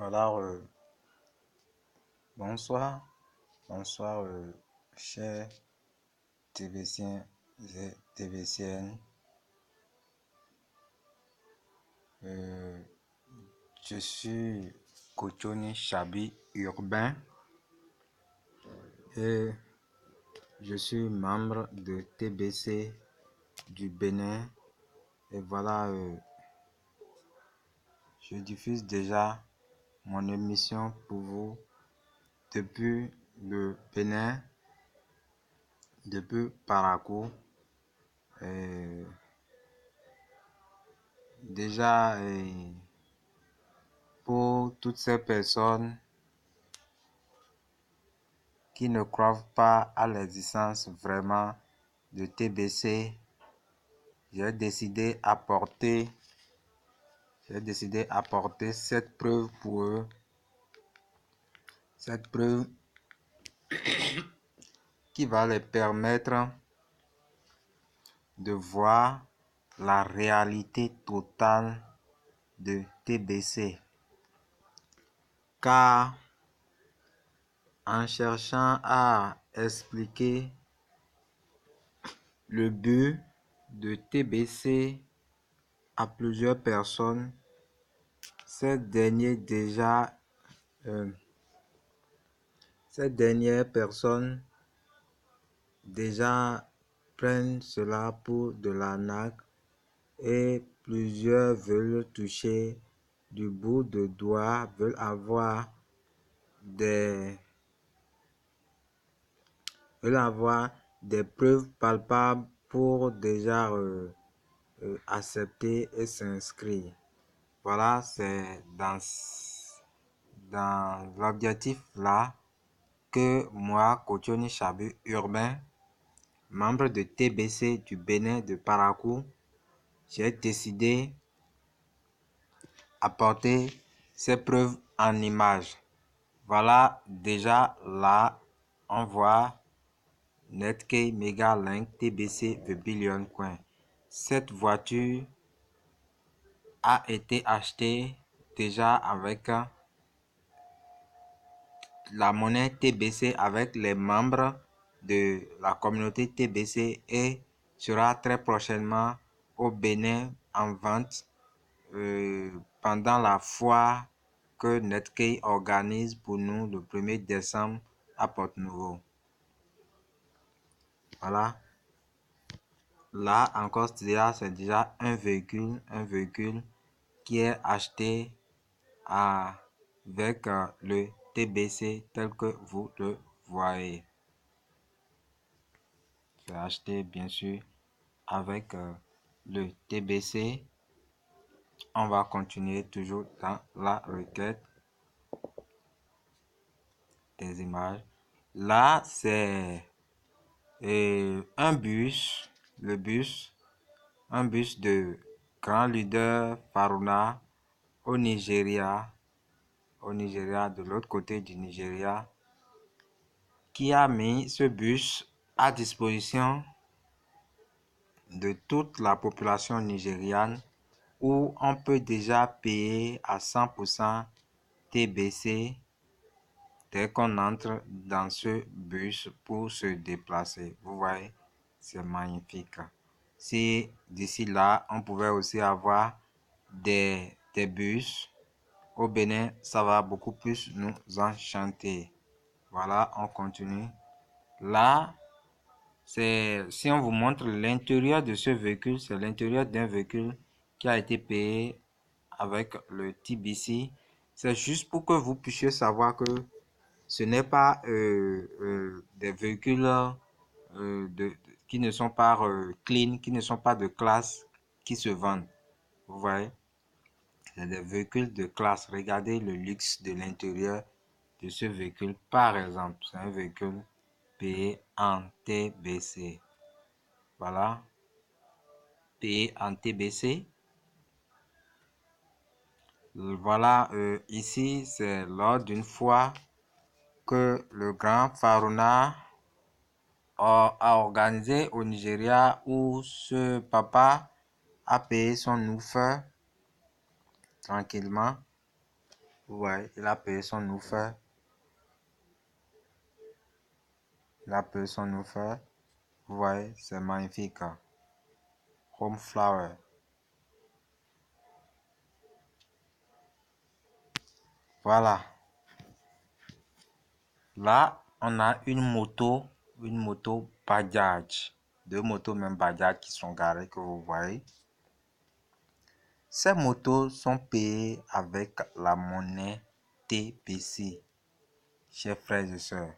Alors, bonsoir, chers TVciens et TVciennes. Euh, je suis Kochoni Chabi Urbain et je suis membre de TBC du Bénin. Et voilà, je diffuse déjà mon émission pour vous depuis le Bénin, depuis Parakou. Déjà, pour toutes ces personnes qui ne croient pas à l'existence vraiment de TBC, j'ai décidé d'apporter cette preuve pour eux, cette preuve qui va les permettre de voir la réalité totale de TBC. Car en cherchant à expliquer le but de TBC à plusieurs personnes, ces dernières personnes déjà prennent cela pour de l'arnaque et plusieurs veulent toucher du bout de doigt, veulent avoir des preuves palpables pour déjà accepter et s'inscrire. Voilà, c'est dans l'objectif là que moi, Kochoni Chabu Urbain, membre de TBC du Bénin de Parakou, j'ai décidé d'apporter ces preuves en images. Voilà, déjà là, on voit Netkey Mega Link TBC The Billion Coin. Cette voiture a été achetée déjà avec la monnaie TBC avec les membres de la communauté TBC et sera très prochainement au Bénin en vente pendant la foire que Netkey organise pour nous le 1er décembre à Porte-Nouveau. Voilà. Là encore, c'est déjà un véhicule qui est acheté avec le TBC tel que vous le voyez. C'est acheté bien sûr avec le TBC. On va continuer toujours dans la requête des images. Là, c'est un bus, un bus de grand leader Faruna au Nigeria, de l'autre côté du Nigeria, qui a mis ce bus à disposition de toute la population nigériane où on peut déjà payer à 100% TBC dès qu'on entre dans ce bus pour se déplacer. Vous voyez, c'est magnifique. Si d'ici là, on pouvait aussi avoir des bus au Bénin, ça va beaucoup plus nous enchanter. Voilà, on continue. Là, si on vous montre l'intérieur de ce véhicule, c'est l'intérieur d'un véhicule qui a été payé avec le TBC. C'est juste pour que vous puissiez savoir que ce n'est pas des véhicules qui ne sont pas clean, qui ne sont pas de classe, qui se vendent. Vous voyez, c'est des véhicules de classe. Regardez le luxe de l'intérieur de ce véhicule. Par exemple, c'est un véhicule payé en TBC. Voilà, payé en TBC. Voilà, ici, c'est lors d'une fois que le grand Faruna a organisé au Nigeria où ce papa a payé son ouf tranquillement. Vous voyez, il a payé son offre. Il a payé son offre. Vous voyez, c'est magnifique. Home Flower. Voilà. Là, on a une moto Bajaj. Deux motos même Bajaj qui sont garées que vous voyez. Ces motos sont payées avec la monnaie TBC. Chers frères et sœurs,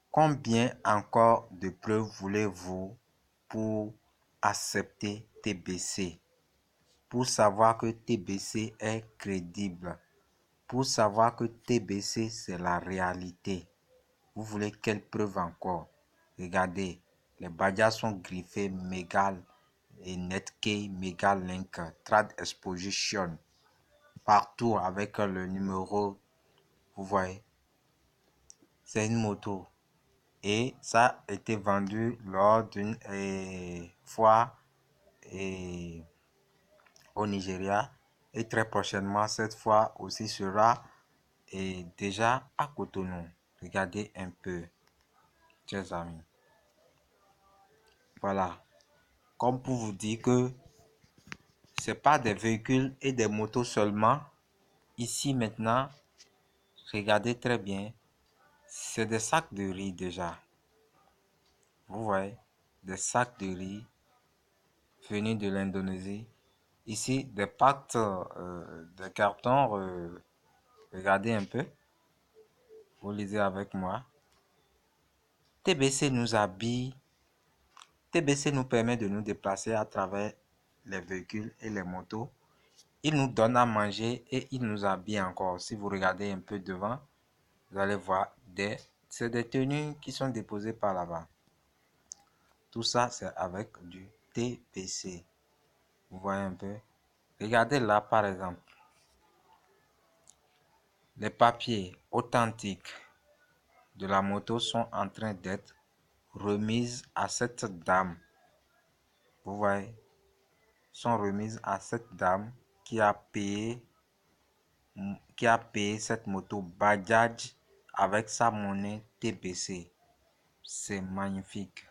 combien encore de preuves voulez-vous pour accepter TBC? Pour savoir que TBC est crédible, pour savoir que TBC c'est la réalité. Vous voulez quelle preuve encore? Regardez, les Bajaj sont griffés Megal et Netkey, Megalink, Trad Exposition, partout avec le numéro, vous voyez, c'est une moto. Et ça a été vendu lors d'une foire au Nigeria. Et très prochainement, cette fois aussi sera déjà à Cotonou. Regardez un peu, chers amis. Voilà. Comme pour vous dire que c'est pas des véhicules et des motos seulement. Ici maintenant, regardez très bien. C'est des sacs de riz déjà. Vous voyez, des sacs de riz venus de l'Indonésie. Ici, des packs de carton. Regardez un peu. Vous lisez avec moi. TBC nous habille. TBC nous permet de nous déplacer à travers les véhicules et les motos. Il nous donne à manger et il nous habille encore. Si vous regardez un peu devant, vous allez voir c'est des tenues qui sont déposées par là-bas. Tout ça, c'est avec du TBC. Vous voyez un peu. Regardez là, par exemple. Les papiers authentiques de la moto sont en train d'être remises à cette dame. Vous voyez, sont remises à cette dame qui a payé cette moto Bajaj avec sa monnaie TBC. C'est magnifique.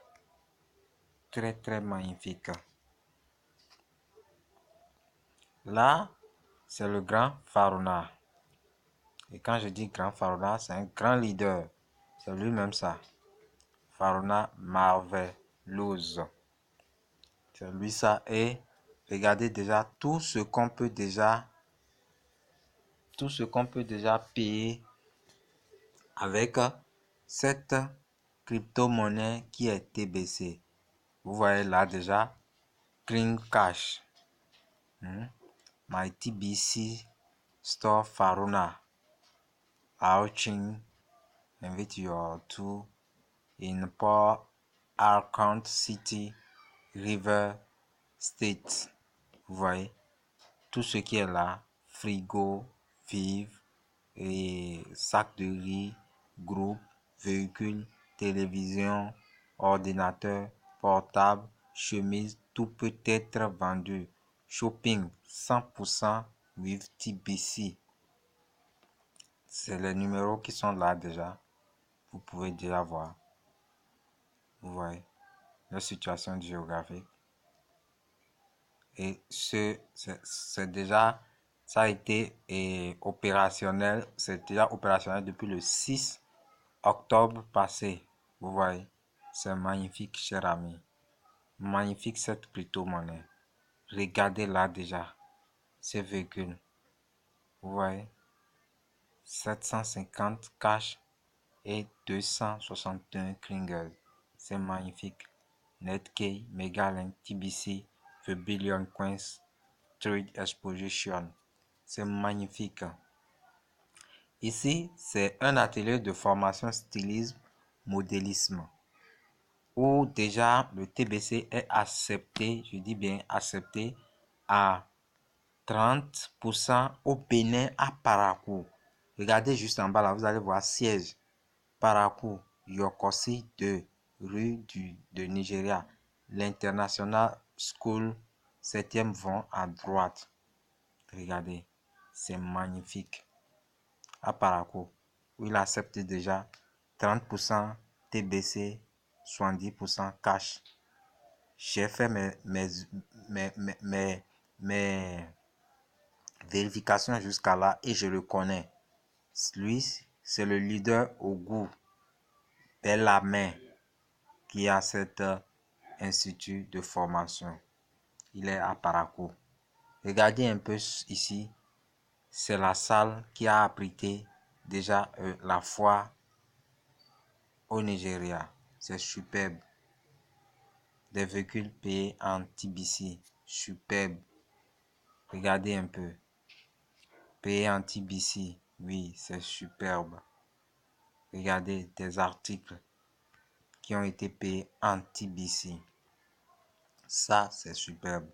Très très magnifique. Là, c'est le grand Faruna. Et quand je dis grand Faruna, c'est un grand leader. C'est lui-même ça. Faruna Marvelous. C'est lui ça. Et regardez déjà tout ce qu'on peut déjà payer avec cette crypto-monnaie qui est TBC. Vous voyez là déjà Clean Cash. My TBC Store Faruna. Ouching. Invite you to in Port Harcourt City, River State. Vous voyez tout ce qui est là, frigo, vivre, et sac de riz, groupe, véhicule, télévision, ordinateur, portable, chemise, tout peut être vendu. Shopping 100% with TBC. C'est les numéros qui sont là déjà. Vous pouvez déjà voir. Vous voyez la situation géographique. Et c'est déjà, ça a été opérationnel, c'est déjà opérationnel depuis le 6 octobre passé. Vous voyez, c'est magnifique, cher ami. Magnifique cette crypto-monnaie. Regardez là déjà, ces véhicules. Vous voyez, 750 cash et 261 Klingel. C'est magnifique. Netkey, Megalink, TBC, The Billion Coins, Trade Exposition. C'est magnifique. Ici, c'est un atelier de formation stylisme, modélisme, où déjà le TBC est accepté, je dis bien accepté, à 30% au Bénin à Parakou. Regardez juste en bas là, vous allez voir siège. Parakou, Yokosi 2, rue de Nigeria. L'International School, 7e vent à droite. Regardez. c'est magnifique. À Paraco, où il accepte déjà 30% TBC, 70% cash. J'ai fait mes vérifications jusqu'à là et je le connais. Lui, c'est le leader au goût. Bellarmin qui a cet institut de formation. Il est à Paraco. Regardez un peu ici. C'est la salle qui a abrité déjà la foire au Nigeria. C'est superbe. Des véhicules payés en TBC. Superbe. Regardez un peu. Payé en TBC. Oui, c'est superbe. Regardez des articles qui ont été payés en TBC. Ça, c'est superbe.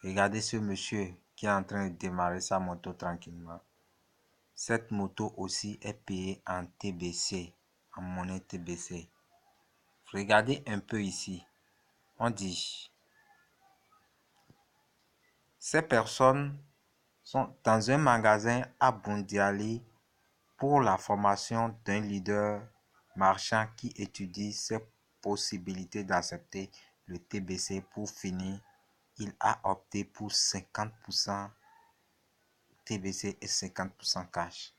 Regardez ce monsieur qui est en train de démarrer sa moto tranquillement. Cette moto aussi est payée en TBC, en monnaie TBC. Regardez un peu ici. On dit, ces personnes sont dans un magasin à Bundiali pour la formation d'un leader marchand qui étudie ses possibilités d'accepter le TBC. Pour finir, il a opté pour 50% TBC et 50% cash.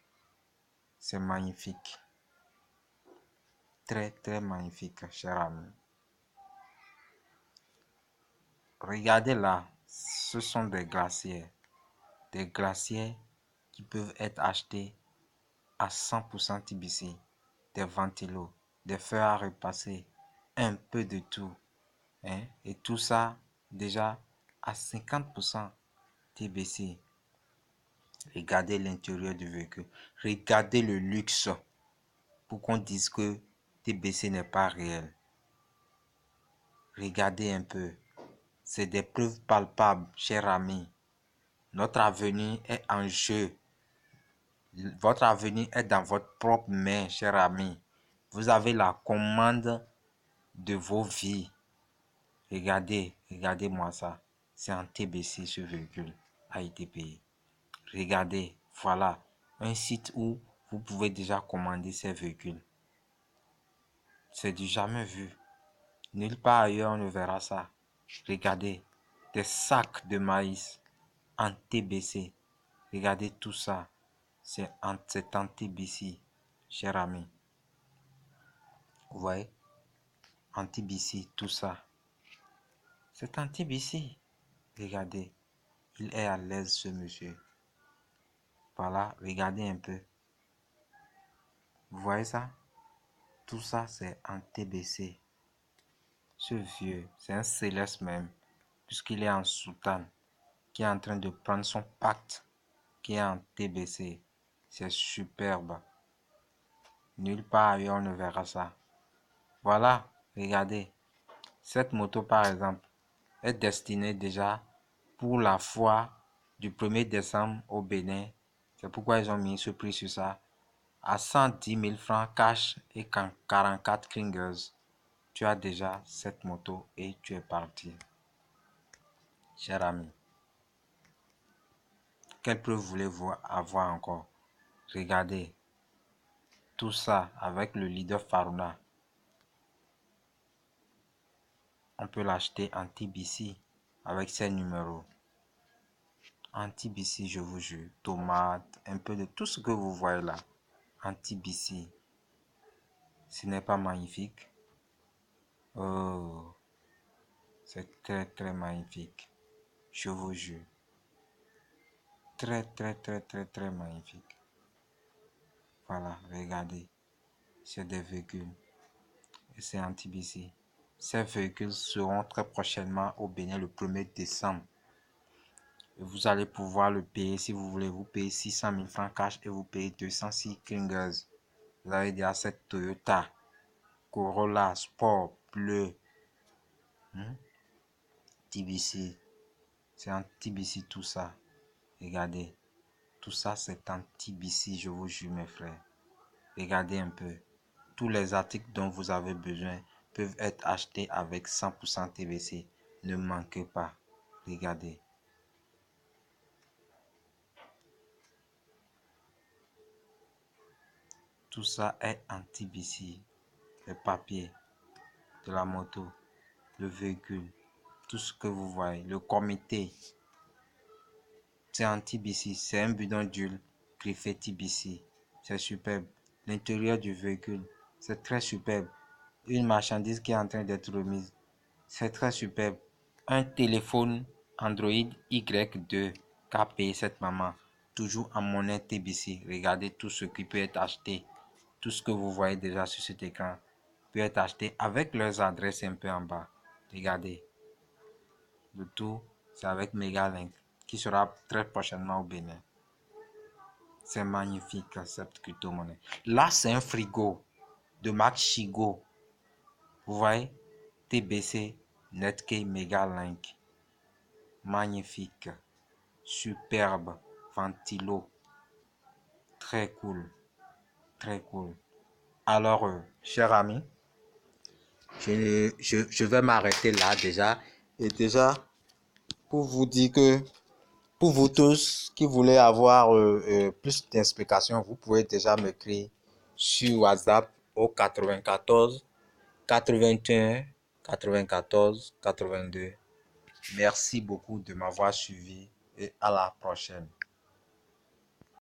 C'est magnifique. Très, très magnifique, cher ami. Regardez là, ce sont des glaciers. Des glaciers qui peuvent être achetés à 100% TBC. Des ventilos, des feux à repasser, un peu de tout. Hein? Et tout ça déjà à 50% TBC. Regardez l'intérieur du véhicule. Regardez le luxe pour qu'on dise que TBC n'est pas réel. Regardez un peu. C'est des preuves palpables, cher ami. Notre avenir est en jeu. Votre avenir est dans votre propre main, cher ami. Vous avez la commande de vos vies. Regardez-moi ça. C'est en TBC, ce véhicule a été payé. Regardez, voilà un site où vous pouvez déjà commander ces véhicules. C'est du jamais vu. Nulle part ailleurs on ne verra ça. Regardez, des sacs de maïs en TBC. Regardez tout ça. C'est en TBC, cher ami. Vous voyez? En TBC, tout ça. C'est en TBC. Regardez. Il est à l'aise, ce monsieur. Voilà, regardez un peu. Vous voyez ça? Tout ça, c'est en TBC. Ce vieux, c'est un céleste même, puisqu'il est en soutane, qui est en train de prendre son pacte, qui est en TBC. C'est superbe. Nulle part ailleurs on ne verra ça. Voilà, regardez. Cette moto, par exemple, est destinée déjà pour la foire du 1er décembre au Bénin. C'est pourquoi ils ont mis ce prix sur ça. À 110 000 francs cash et 44 kringers, tu as déjà cette moto et tu es parti. Cher ami, quelle preuve voulez-vous avoir encore? Regardez, tout ça avec le leader Faruna. On peut l'acheter en TBC avec ses numéros. En TBC, je vous jure, tomates, un peu de tout ce que vous voyez là. En TBC, ce n'est pas magnifique? Oh, c'est très très magnifique. Je vous jure. Très très très très très magnifique. Voilà, regardez. C'est des véhicules. Et c'est en TBC. Ces véhicules seront très prochainement au Bénin le 1er décembre. Et vous allez pouvoir le payer si vous voulez. Vous payez 600 000 francs cash et vous payez 206 kringers. Vous avez déjà cette Toyota Corolla Sport bleu. TBC. C'est en TBC tout ça. Regardez. Tout ça c'est en TBC, je vous jure mes frères. Regardez un peu. Tous les articles dont vous avez besoin peuvent être achetés avec 100% TBC. Ne manquez pas. Regardez. Tout ça est anti-BC. Le papier de la moto, le véhicule, tout ce que vous voyez, le comité, c'est anti-BC. C'est un bidon d'huile griffé TBC. C'est superbe. L'intérieur du véhicule, c'est très superbe. Une marchandise qui est en train d'être remise, c'est très superbe. Un téléphone Android Y2 qu'a payé cette maman, toujours en monnaie TBC. Regardez tout ce qui peut être acheté. Tout ce que vous voyez déjà sur cet écran peut être acheté avec leurs adresses un peu en bas. Regardez. Le tout, c'est avec Megalink qui sera très prochainement au Bénin. C'est magnifique cette crypto-monnaie. Là, c'est un frigo de marque Shigo. Vous voyez? TBC Netkey Megalink. Magnifique. Superbe. Ventilo. Très cool. Très cool. Alors, cher ami, je vais m'arrêter là déjà. Et déjà, pour vous dire que pour vous tous qui voulez avoir plus d'explications, vous pouvez déjà m'écrire sur WhatsApp au 94 81 94 82. Merci beaucoup de m'avoir suivi et à la prochaine.